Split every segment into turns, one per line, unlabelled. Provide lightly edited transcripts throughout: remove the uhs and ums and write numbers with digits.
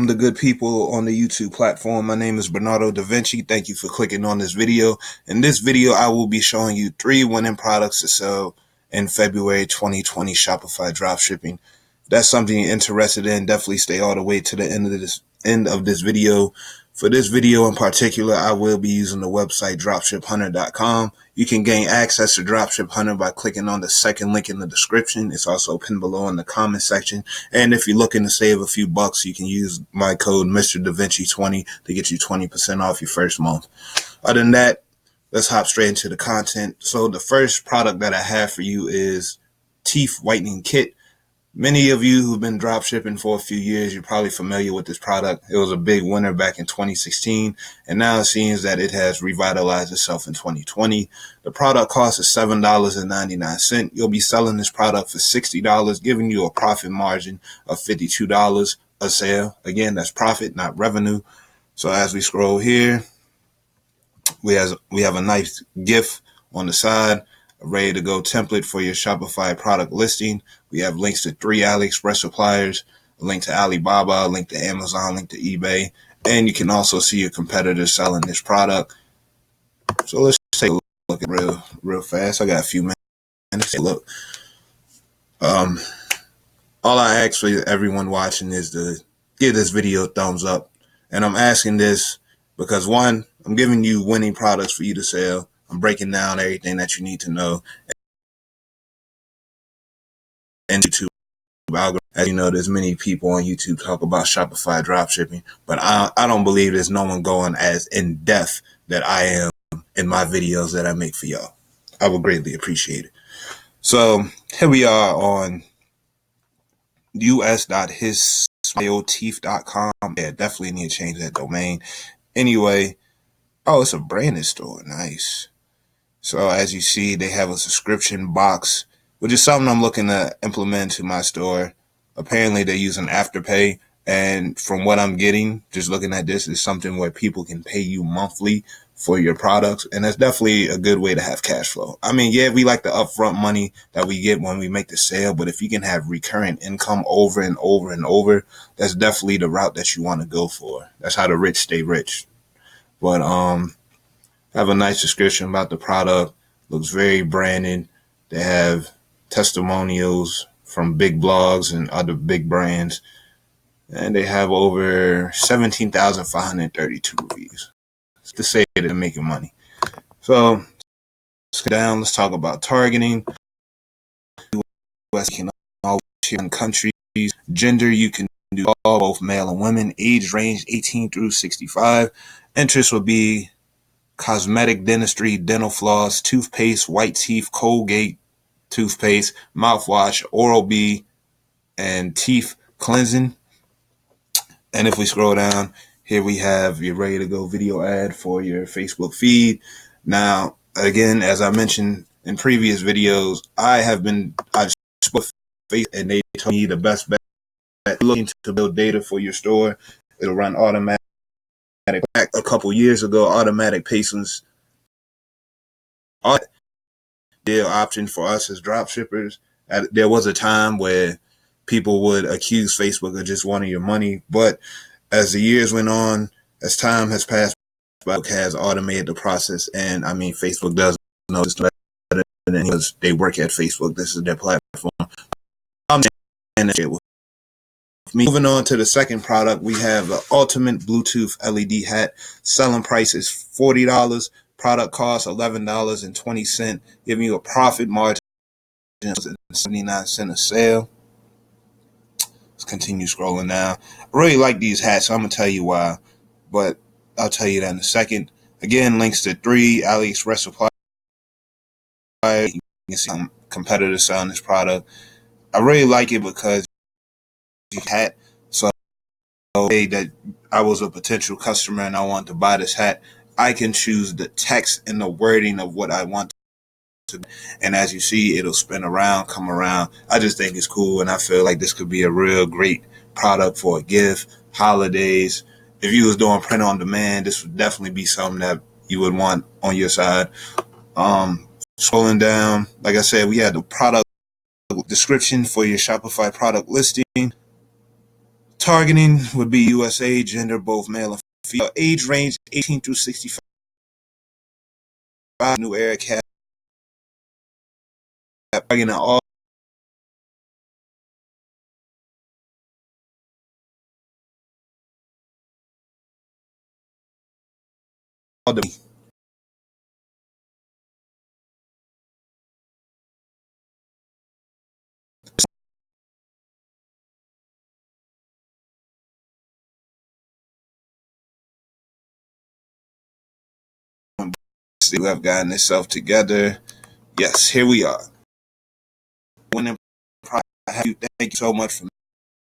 the good people on the YouTube platform. My name is MrDavinci. Thank you for clicking on this video. In this video, I will be showing you 3 winning products to sell in February 2020 Shopify Dropshipping. If that's something you're interested in, definitely stay all the way to the end of this video. For this video in particular, I will be using the website dropshiphunter.com. You can gain access to Dropship Hunter by clicking on the second link in the description. It's also pinned below in the comment section. And if you're looking to save a few bucks, you can use my code MrDavinci20 to get you 20% off your first month. Other than that, let's hop straight into the content. So the first product that I have for you is Teeth Whitening Kit. Many of you who've been drop shipping for a few years, you're probably familiar with this product. It was a big winner back in 2016, and now it seems that it has revitalized itself in 2020. The product cost is $7.99. You'll be selling this product for $60, giving you a profit margin of $52 a sale. Again, that's profit, not revenue. So as we scroll here, we have a nice GIF on the side, a ready to go template for your Shopify product listing. We have links to 3 AliExpress suppliers, a link to Alibaba, a link to Amazon, a link to eBay, and you can also see your competitors selling this product. So let's take a look at it real fast. I got a few minutes to look. All I ask for everyone watching is to give this video a thumbs up. And I'm asking this because, one, I'm giving you winning products for you to sell. I'm breaking down everything that you need to know. And YouTube algorithm, as you know, there's many people on YouTube talk about Shopify dropshipping, but I don't believe there's no one going as in depth that I am in my videos that I make for y'all. I would greatly appreciate it. So here we are on us.his.com. Yeah, definitely need to change that domain. Anyway, oh, it's a branded store. Nice. So as you see, they have a subscription box, which is something I'm looking to implement to my store. Apparently they're using Afterpay, and from what I'm getting, just looking at this, is something where people can pay you monthly for your products, and that's definitely a good way to have cash flow. I mean, yeah, we like the upfront money that we get when we make the sale, but if you can have recurrent income over and over and over, that's definitely the route that you want to go for. That's how the rich stay rich. But have a nice description about the product. Looks very branded. They have testimonials from big blogs and other big brands. And they have over 17,532 reviews. It's to say that they're making money. So let's get down. Let's talk about targeting. US can all in countries. Gender, you can do all, both male and women. Age range 18 through 65. Interest will be cosmetic, dentistry, dental floss, toothpaste, white teeth, Colgate toothpaste, mouthwash, Oral-B, and teeth cleansing. And if we scroll down, here we have your ready to go video ad for your Facebook feed. Now, again, as I mentioned in previous videos, I've spoke to Facebook and they told me the best bet looking to build data for your store. It'll run automatic. Back a couple years ago, automatic patients deal option for us as drop shippers. There was a time where people would accuse Facebook of just wanting your money, but as the years went on, as time has passed, Facebook has automated the process, and I mean, Facebook does know this better than because they work at Facebook. This is their platform. Moving on to the second product, we have the Ultimate Bluetooth LED hat. Selling price is $40. Product cost $11.20, giving you a profit margin of 79 cents a sale. Let's continue scrolling down. I really like these hats, so I'm going to tell you why, but I'll tell you that in a second. Again, links to 3 AliExpress suppliers. You can see some competitors selling this product. I really like it because you hat. So that I was a potential customer and I wanted to buy this hat, I can choose the text and the wording of what I want to, and as you see, it'll spin around, come around. I just think it's cool, and I feel like this could be a real great product for a gift, holidays. If you was doing print on demand, this would definitely be something that you would want on your side. Scrolling down, like I said, we had the product description for your Shopify product listing. Targeting would be USA, gender, both male and female. Age range 18 through 65. New era cap. Targeting all the who have gotten itself together. Yes, here we are. Winning product. Thank you so much for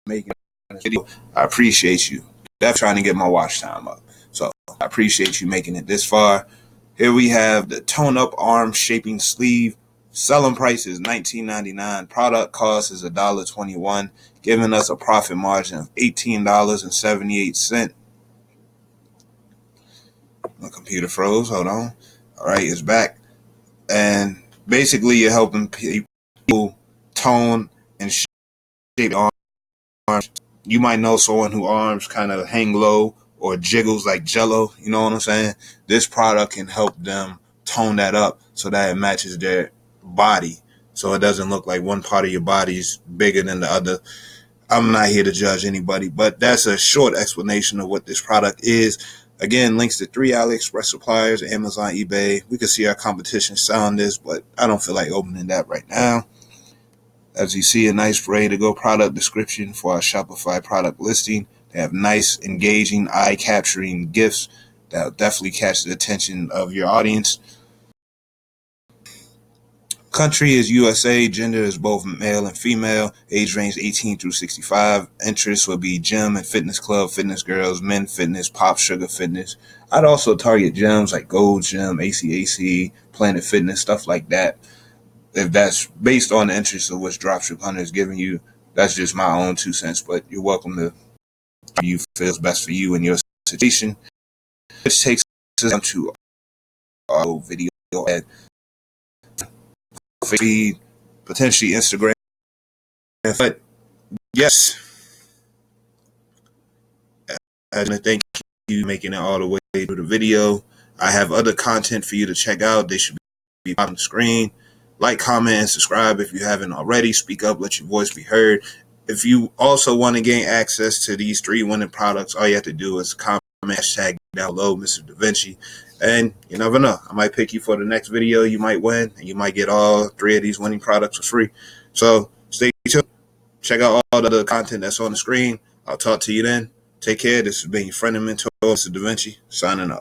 making this video. I appreciate you. Definitely trying to get my watch time up. So I appreciate you making it this far. Here we have the tone up arm shaping sleeve. Selling price is $19.99. Product cost is $1.21, giving us a profit margin of $18.78. My computer froze. Hold on. All right, it's back. And basically, you're helping people tone and shape arms. You might know someone whose arms kind of hang low or jiggles like jello. You know what I'm saying? This product can help them tone that up so that it matches their body, so it doesn't look like one part of your body is bigger than the other. I'm not here to judge anybody, but that's a short explanation of what this product is. Again, links to 3 AliExpress suppliers, Amazon, eBay. We can see our competition selling this, but I don't feel like opening that right now. As you see, a nice ready-to-go product description for our Shopify product listing. They have nice, engaging, eye-capturing GIFs that will definitely catch the attention of your audience. Country is USA. Gender is both male and female. Age range 18 through 65. Interests would be gym and fitness club, fitness girls, men fitness, pop sugar fitness. I'd also target gyms like Gold Gym, ACAC, Planet Fitness, stuff like that. If that's based on the interest of which Dropship Hunter is giving you, that's just my own 2 cents, but you're welcome to you feels best for you and your situation. Which takes us down to our video ad feed, potentially Instagram. But yes, I want to thank you for making it all the way through the video. I have other content for you to check out. They should be on the screen. Like, comment, and subscribe if you haven't already. Speak up, let your voice be heard. If you also want to gain access to these 3 winning products, all you have to do is comment hashtag down below, MrDavinci. And you never know, I might pick you for the next video. You might win, and you might get all 3 of these winning products for free. So stay tuned. Check out all the other content that's on the screen. I'll talk to you then. Take care. This has been your friend and mentor, MrDavinci, signing off.